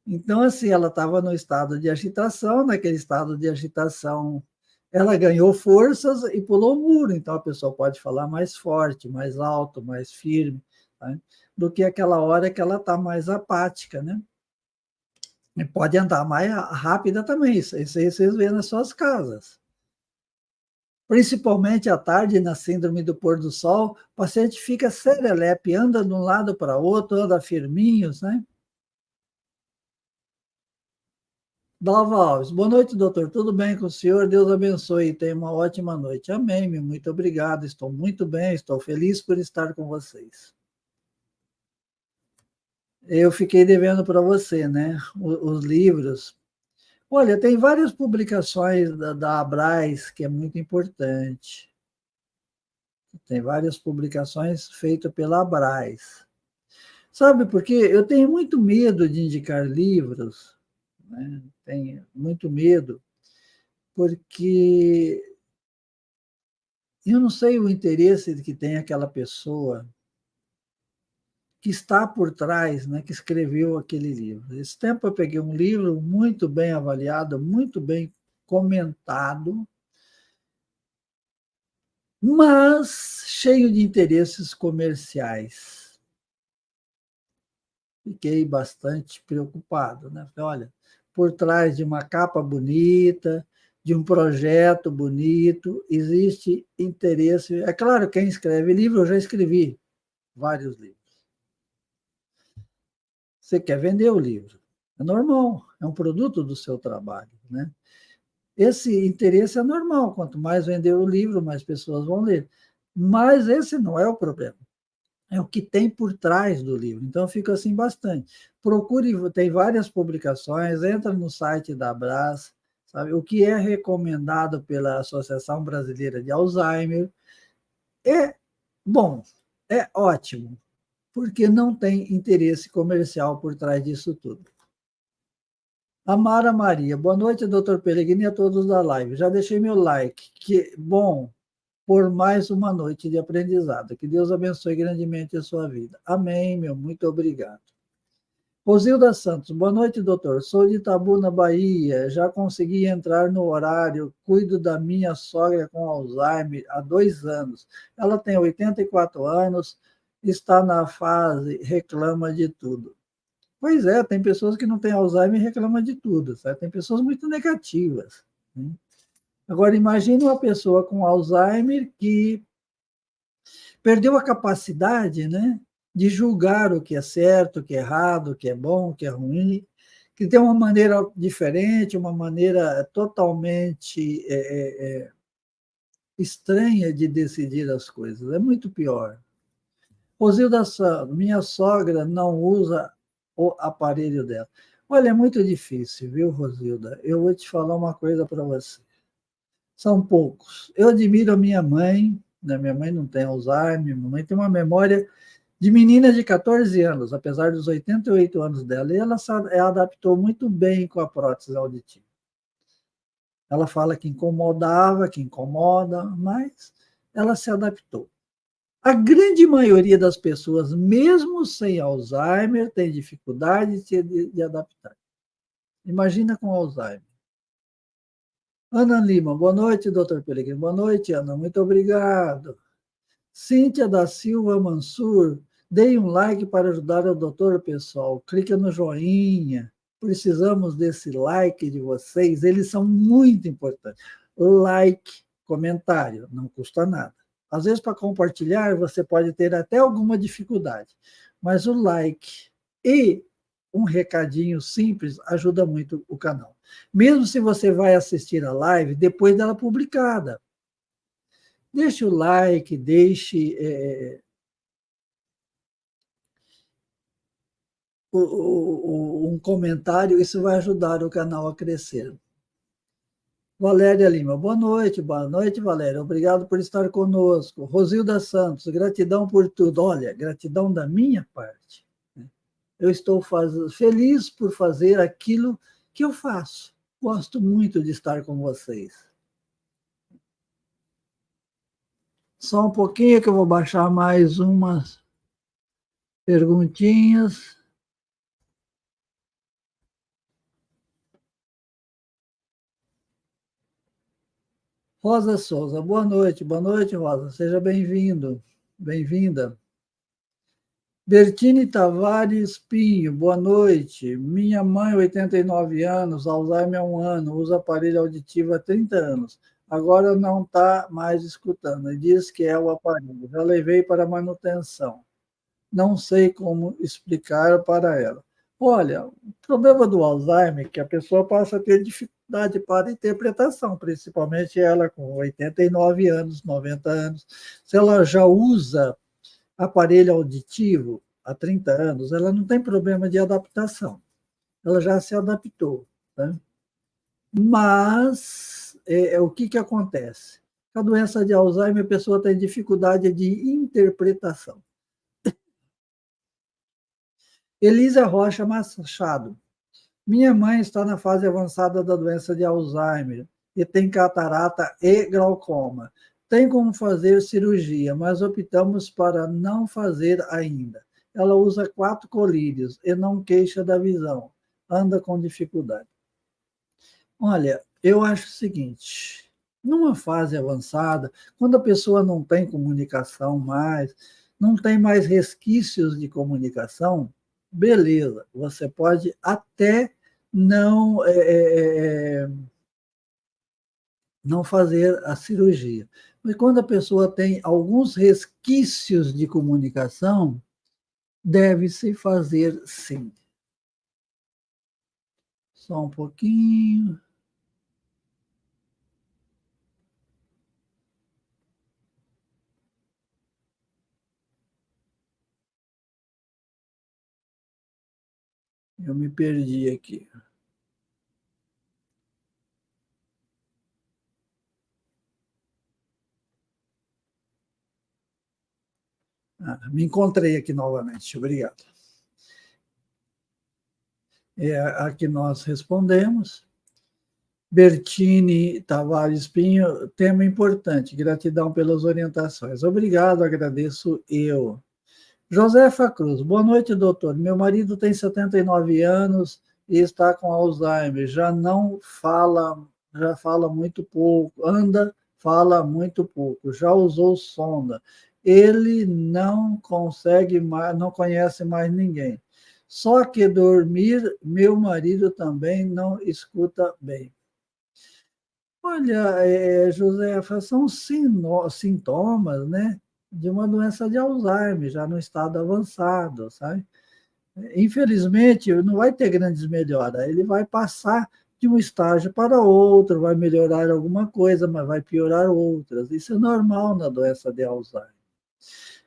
Então, assim, ela estava no estado de agitação, naquele estado de agitação, ela ganhou forças e pulou o muro. Então, a pessoa pode falar mais forte, mais alto, mais firme, né? Do que aquela hora que ela está mais apática, né? E pode andar mais rápida também, isso aí vocês veem nas suas casas. Principalmente à tarde, na síndrome do pôr do sol, o paciente fica serelepe, anda de um lado para outro, anda firminhos, né? Dalva Alves, boa noite, doutor. Tudo bem com o senhor? Deus abençoe e tenha uma ótima noite. Amém, meu. Muito obrigado. Estou muito bem, estou feliz por estar com vocês. Eu fiquei devendo para você, né? Os livros. Olha, tem várias publicações da Abraz, que é muito importante. Tem várias publicações feitas pela Abraz. Sabe por quê? Eu tenho muito medo de indicar livros, né? Tenho muito medo, porque eu não sei o interesse que tem aquela pessoa que está por trás, né, que escreveu aquele livro. Esse tempo eu peguei um livro muito bem avaliado, muito bem comentado, mas cheio de interesses comerciais. Fiquei bastante preocupado, né? Falei, olha, por trás de uma capa bonita, de um projeto bonito, existe interesse. É claro, quem escreve livro, eu já escrevi vários livros. Você quer vender o livro. É normal, é um produto do seu trabalho, né? Esse interesse é normal, quanto mais vender o livro, mais pessoas vão ler. Mas esse não é o problema. É o que tem por trás do livro. Então, eu fico assim bastante. Procure, tem várias publicações, entra no site da Abras, sabe? O que é recomendado pela Associação Brasileira de Alzheimer é bom, é ótimo, porque não tem interesse comercial por trás disso tudo. Amara Maria, boa noite, doutor Peregrini e a todos da live. Já deixei meu like, que bom por mais uma noite de aprendizado. Que Deus abençoe grandemente a sua vida. Amém, meu, muito obrigado. Rosilda Santos, boa noite, doutor. Sou de Itabuna, Bahia. Já consegui entrar no horário. Cuido da minha sogra com Alzheimer há 2 anos. Ela tem 84 anos, está na fase, reclama de tudo. Pois é, tem pessoas que não têm Alzheimer e reclamam de tudo, sabe? Tem pessoas muito negativas, né? Agora, imagine uma pessoa com Alzheimer que perdeu a capacidade, né, de julgar o que é certo, o que é errado, o que é bom, o que é ruim, que tem uma maneira diferente, uma maneira totalmente estranha de decidir as coisas. É muito pior. Rosilda Santos, minha sogra não usa o aparelho dela. Olha, é muito difícil, viu, Rosilda? Eu vou te falar uma coisa para você. São poucos. Eu admiro a minha mãe, né? Minha mãe não tem Alzheimer, minha mãe tem uma memória de menina de 14 anos, apesar dos 88 anos dela, e ela se adaptou muito bem com a prótese auditiva. Ela fala que incomodava, que incomoda, mas ela se adaptou. A grande maioria das pessoas, mesmo sem Alzheimer, tem dificuldade de adaptar. Imagina com Alzheimer. Ana Lima, boa noite, doutor Peregrino. Boa noite, Ana, muito obrigado. Cíntia da Silva Mansur, dei um like para ajudar o doutor, pessoal. Clica no joinha. Precisamos desse like de vocês, eles são muito importantes. Like, comentário, não custa nada. Às vezes, para compartilhar, você pode ter até alguma dificuldade, mas o like e um recadinho simples ajuda muito o canal. Mesmo se você vai assistir a live depois dela publicada. Deixe o like, deixe um comentário, isso vai ajudar o canal a crescer. Valéria Lima, boa noite, Valéria. Obrigado por estar conosco. Rosilda Santos, gratidão por tudo. Olha, gratidão da minha parte. Eu estou feliz por fazer aquilo que eu faço. Gosto muito de estar com vocês. Só um pouquinho que eu vou baixar mais umas perguntinhas. Rosa Souza, boa noite, Rosa. Seja bem-vindo, bem-vinda. Bertine Tavares Pinho, boa noite. Minha mãe, 89 anos, Alzheimer há 1 ano, usa aparelho auditivo há 30 anos. Agora não está mais escutando e diz que é o aparelho. Já levei para manutenção. Não sei como explicar para ela. Olha, o problema do Alzheimer é que a pessoa passa a ter dificuldade para interpretação, principalmente ela com 89 anos, 90 anos. Se ela já usa aparelho auditivo há 30 anos, ela não tem problema de adaptação. Ela já se adaptou. Tá? Mas o que acontece? A doença de Alzheimer, a pessoa tem dificuldade de interpretação. Elisa Rocha Machado. Minha mãe está na fase avançada da doença de Alzheimer e tem catarata e glaucoma. Tem como fazer cirurgia, mas optamos para não fazer ainda. Ela usa 4 colírios e não queixa da visão. Anda com dificuldade. Olha, Eu acho o seguinte, numa fase avançada, quando a pessoa não tem comunicação mais, não tem mais resquícios de comunicação, beleza, você pode até não, não fazer a cirurgia. Mas quando a pessoa tem alguns resquícios de comunicação, deve-se fazer sim. Só um pouquinho. Eu me perdi aqui. Me encontrei aqui novamente. Obrigado. É a que nós respondemos. Bertini Tavares Pinho, tema importante, gratidão pelas orientações. Obrigado, agradeço eu. Josefa Cruz, boa noite, doutor. Meu marido tem 79 anos e está com Alzheimer, já não fala, já fala muito pouco, anda, fala muito pouco, já usou sonda. Ele não consegue mais, não conhece mais ninguém. Só que dormir, meu marido também não escuta bem. Olha, Josefa, são sintomas, né, de uma doença de Alzheimer, já no estado avançado, sabe? Infelizmente, não vai ter grandes melhoras, ele vai passar de um estágio para outro, vai melhorar alguma coisa, mas vai piorar outras. Isso é normal na doença de Alzheimer.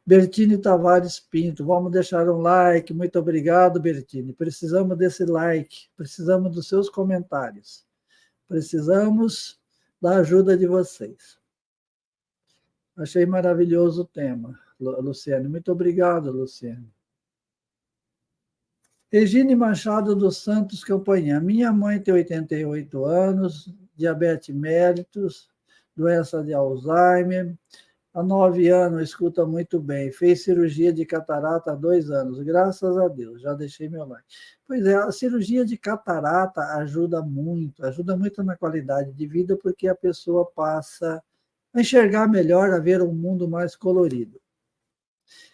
Bertine Tavares Pinto, vamos deixar um like. Muito obrigado, Bertine. Precisamos desse like, precisamos dos seus comentários. Precisamos da ajuda de vocês. Achei maravilhoso o tema, Luciane. Muito obrigado, Luciane. Regine Machado dos Santos Campanha. Minha mãe tem 88 anos, diabetes mellitus, doença de Alzheimer. Há 9 anos, escuta muito bem. Fez cirurgia de catarata há 2 anos. Graças a Deus, já deixei meu like. Pois é, a cirurgia de catarata ajuda muito na qualidade de vida, porque a pessoa passa a enxergar melhor, a ver um mundo mais colorido.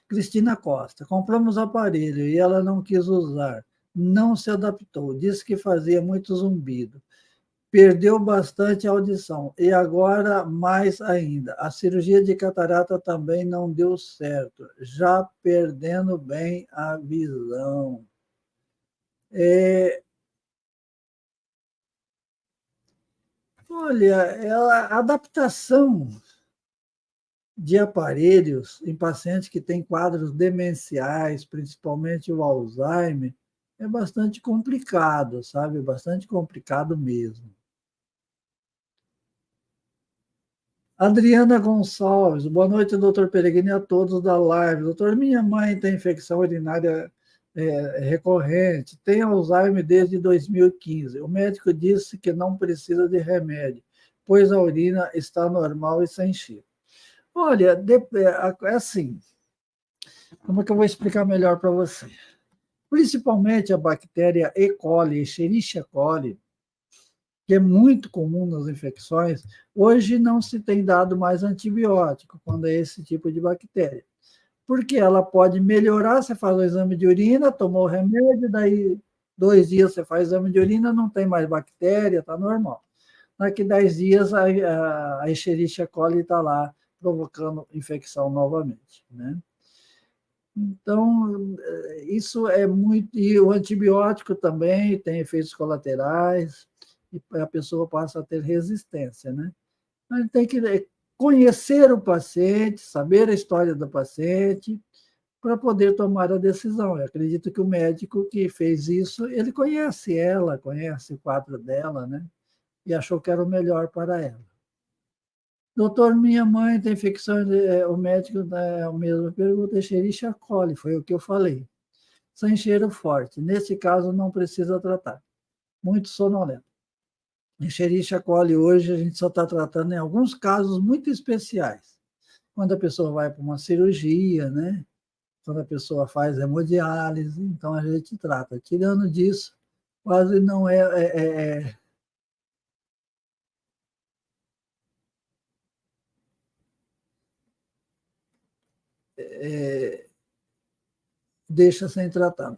Cristina Costa, compramos o aparelho e ela não quis usar, não se adaptou, disse que fazia muito zumbido, perdeu bastante a audição e agora mais ainda. A cirurgia de catarata também não deu certo, já perdendo bem a visão. É, olha, a adaptação de aparelhos em pacientes que têm quadros demenciais, principalmente o Alzheimer, é bastante complicado, sabe? Bastante complicado mesmo. Adriana Gonçalves, boa noite, doutor Peregrini, a todos da live. Doutor, minha mãe tem infecção urinária recorrente, tem Alzheimer desde 2015. O médico disse que não precisa de remédio, pois a urina está normal e sem cheiro. Olha, é assim, como é que eu vou explicar melhor para você? Principalmente a bactéria E. coli, Escherichia coli, que é muito comum nas infecções, hoje não se tem dado mais antibiótico quando é esse tipo de bactéria. Porque ela pode melhorar, você faz o exame de urina, tomou o remédio, daí 2 dias você faz o exame de urina, não tem mais bactéria, está normal. Daqui 10 dias a Escherichia coli está lá provocando infecção novamente, né? Então, isso é muito. E o antibiótico também tem efeitos colaterais, e a pessoa passa a ter resistência, né? A gente tem que conhecer o paciente, saber a história do paciente, para poder tomar a decisão. Eu acredito que o médico que fez isso, ele conhece ela, conhece o quadro dela, né? E achou que era o melhor para ela. Doutor, minha mãe tem infecção, o médico a mesma pergunta, Escherichia coli, foi o que eu falei. Sem cheiro forte. Nesse caso, não precisa tratar. Muito sonolento. Escherichia coli hoje a gente só está tratando em alguns casos muito especiais. Quando a pessoa vai para uma cirurgia, né? Quando a pessoa faz hemodiálise, então a gente trata. Tirando disso, quase não deixa sem tratar.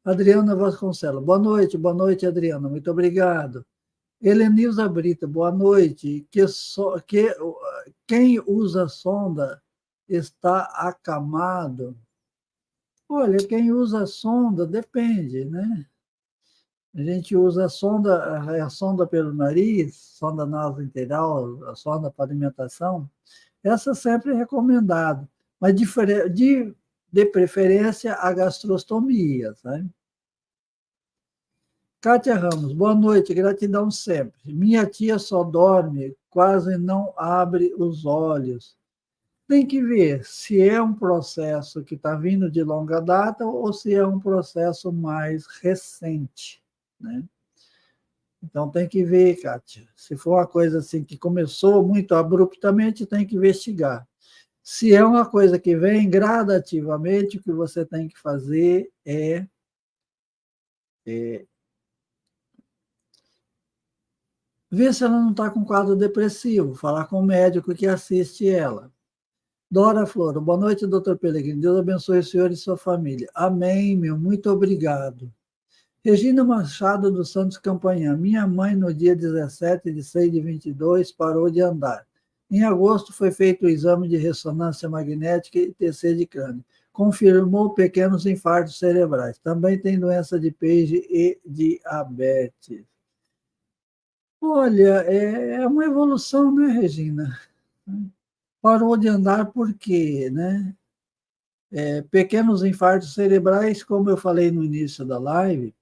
Adriana Vasconcelos, boa noite, Adriana, muito obrigado. Helenilza Brita, boa noite. Quem usa sonda está acamado? Olha, quem usa sonda depende, né? A gente usa a sonda pelo nariz, sonda nasointerral, a sonda para alimentação. Essa sempre é recomendada, mas de preferência a gastrostomia, sabe? Kátia Ramos, boa noite, gratidão sempre. Minha tia só dorme, quase não abre os olhos. Tem que ver se é um processo que está vindo de longa data ou se é um processo mais recente, né? Então tem que ver, Kátia. Se for uma coisa assim que começou muito abruptamente, tem que investigar. Se é uma coisa que vem gradativamente, o que você tem que fazer é ver se ela não está com quadro depressivo, falar com o médico que assiste ela. Dora Flor, boa noite, doutor Pellegrini. Deus abençoe o senhor e sua família. Amém, meu, muito obrigado. Regina Machado dos Santos Campanhã. Minha mãe, no dia 17 de 6 de 22, parou de andar. Em agosto, foi feito o exame de ressonância magnética e TC de crânio. Confirmou pequenos infartos cerebrais. Também tem doença de Page e diabetes. Olha, é uma evolução, né, Regina? Parou de andar por quê, né? Pequenos infartos cerebrais, como eu falei no início da live,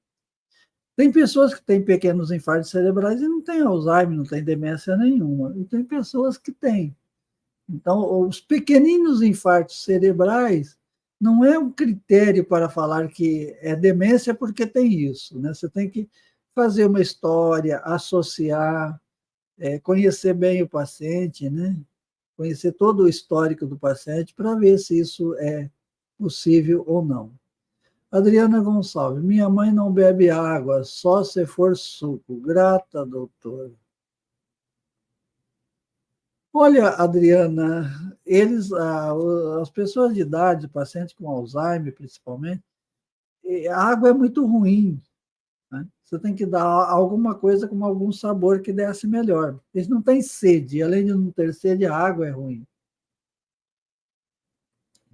tem pessoas que têm pequenos infartos cerebrais e não têm Alzheimer, não têm demência nenhuma. E tem pessoas que têm. Então, os pequeninos infartos cerebrais não é um critério para falar que é demência porque tem isso, né? Você tem que fazer uma história, associar, conhecer bem o paciente, né? Conhecer todo o histórico do paciente para ver se isso é possível ou não. Adriana Gonçalves, minha mãe não bebe água, só se for suco. Grata, doutor. Olha, Adriana, as pessoas de idade, pacientes com Alzheimer principalmente, a água é muito ruim, né? Você tem que dar alguma coisa com algum sabor que desse melhor. Eles não têm sede, além de não ter sede, a água é ruim.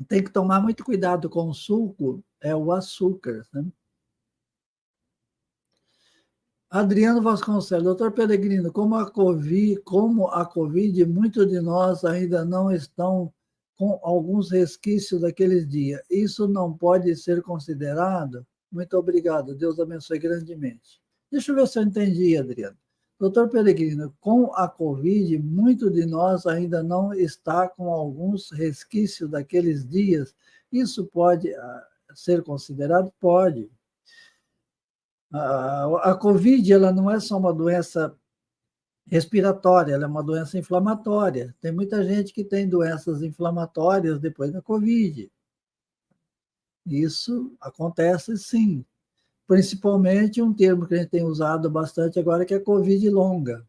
Tem que tomar muito cuidado com o suco, é o açúcar, né? Adriano Vasconcelos, doutor Pellegrino, como a Covid, muitos de nós ainda não estão com alguns resquícios daqueles dias. Isso não pode ser considerado? Muito obrigado, Deus abençoe grandemente. Deixa eu ver se eu entendi, Adriano. Doutor Pellegrino, com a Covid, muitos de nós ainda não está com alguns resquícios daqueles dias. Isso pode ser considerado? Pode. A Covid ela não é só uma doença respiratória, ela é uma doença inflamatória. Tem muita gente que tem doenças inflamatórias depois da Covid. Isso acontece sim. Principalmente um termo que a gente tem usado bastante agora, que é Covid longa.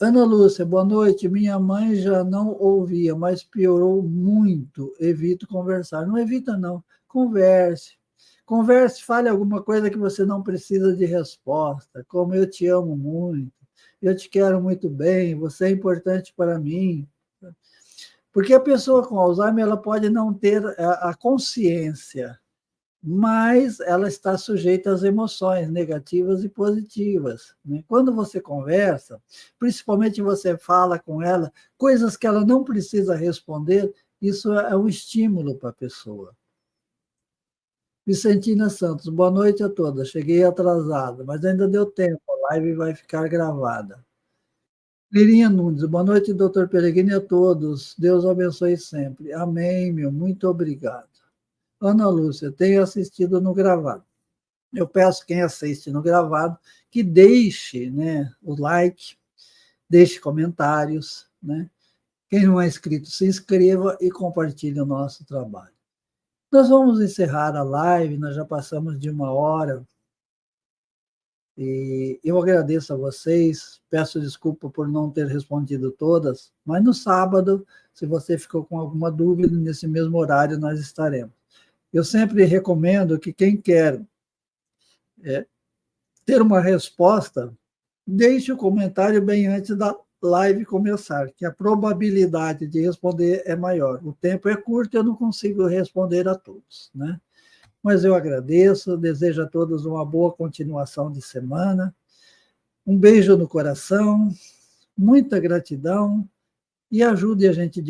Ana Lúcia, boa noite. Minha mãe já não ouvia, mas piorou muito. Evito conversar. Não evita, não. Converse. Converse, fale alguma coisa que você não precisa de resposta, como eu te amo muito, eu te quero muito bem, você é importante para mim. Porque a pessoa com Alzheimer ela pode não ter a consciência, mas ela está sujeita às emoções negativas e positivas, né? Quando você conversa, principalmente você fala com ela coisas que ela não precisa responder, isso é um estímulo para a pessoa. Vicentina Santos, boa noite a todas. Cheguei atrasada, mas ainda deu tempo, a live vai ficar gravada. Lirinha Nunes, boa noite, doutor Peregrino e a todos. Deus abençoe sempre. Amém, meu. Muito obrigado. Ana Lúcia, tenho assistido no gravado. Eu peço quem assiste no gravado que deixe, né, o like, deixe comentários, né? Quem não é inscrito, se inscreva e compartilhe o nosso trabalho. Nós vamos encerrar a live, nós já passamos de 1 hora. E eu agradeço a vocês, peço desculpa por não ter respondido todas, mas no sábado, se você ficou com alguma dúvida, nesse mesmo horário nós estaremos. Eu sempre recomendo que quem quer ter uma resposta, deixe o comentário bem antes da live começar, que a probabilidade de responder é maior. O tempo é curto e eu não consigo responder a todos, né? Mas eu agradeço, desejo a todos uma boa continuação de semana. Um beijo no coração, muita gratidão e ajude a gente a